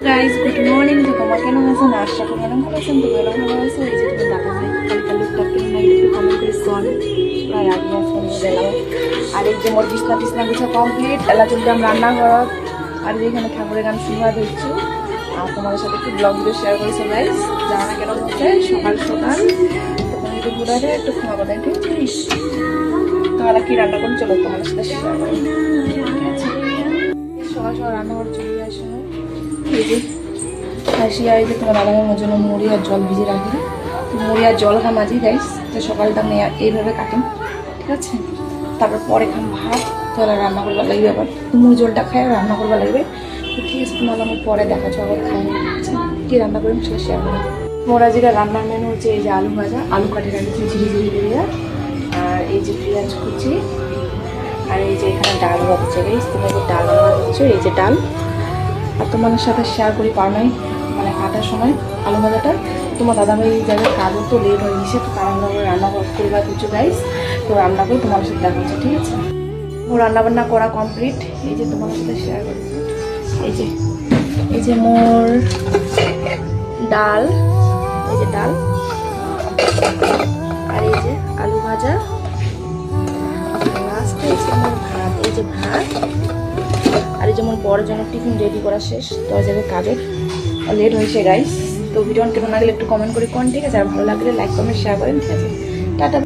Guys good morning. তো তোমার কেন আছেন? আশা করি অনেক ভালো আছেন। তো ভালো ভালো আছে। এই যে তুমি দাদা ভাই কালকে লুকটা কেন নাই একটু কমেন্ট করে কোন প্রায় আগে ফোন দিলাম। আর এই যে মোর বিছনা টিছনা গুছা কমপ্লিট। এলা চলতে আমরা রান্না ঘর আর যেখানে ঠাকুরের গান শুনবা দিচ্ছি। আর তোমাদের সাথে একটু ব্লগ ভিডিও শেয়ার করেছি গাইস। জানা না কেন হচ্ছে সকাল সকাল তখন একটু ঘুরে একটু খাওয়া দাওয়া ঠিক আছে। তোমরা কি রান্না করে চলো তোমাদের সাথে শেয়ার করি। সকাল সকাল রান্না করে চলে আসে এই যে হাসিয়া এই যে তোমার আলামের জন্য মুড়ি আর জল ভিজে রাখি। তো মুড়ি আর জল খা মাঝি গাইস। তো সকালটা আমি এইভাবে কাটেন ঠিক আছে। তারপর পরে খাম ভাত তাহলে রান্না করবার লাগবে। আবার মুড়ি জলটা খাই আর রান্না করবার লাগবে। তো ঠিক আছে তোমার আমি পরে দেখাচ্ছ আবার খাই কী রান্না করি সেটা শেয়ার করি। মোরা যেটা রান্নার মেনু হচ্ছে এই যে আলু ভাজা, আলু কাটি রাখছি ঝিরি ঝিরি করিয়া, আর এই যে পেঁয়াজ কুচি, আর এই যে এখানে ডাল হচ্ছে গাইস। তুমি যে ডাল হচ্ছে এই যে ডাল। আর তোমাদের সাথে শেয়ার করি পার নাই মানে কাটার সময় আলু ভাজাটা। তোমার দাদাভাই এই জায়গায় কাজও তো লেট হয়ে গেছে। তো রান্না করে রান্না করবার কিছু গাইস। তো রান্না করে তোমার সাথে দেখা হচ্ছে ঠিক আছে। ও রান্নাবান্না করা কমপ্লিট। এই যে তোমার সাথে শেয়ার করি এই যে মোর ডাল, এই যে ডাল আর এই যে আলু ভাজা, লাস্ট এই যে আমার ভাত, এই যে ভাত। আর এই যেমন বড় জন্য টিফিন রেডি করা শেষ। তো যাবে কাজের লেট হয়েছে গাইস। তো ভিডিও কেমন লাগলে একটু কমেন্ট করে কোন ঠিক আছে। আর ভালো লাগলে লাইক কমেন্ট শেয়ার করেন ঠিক আছে। টাটা।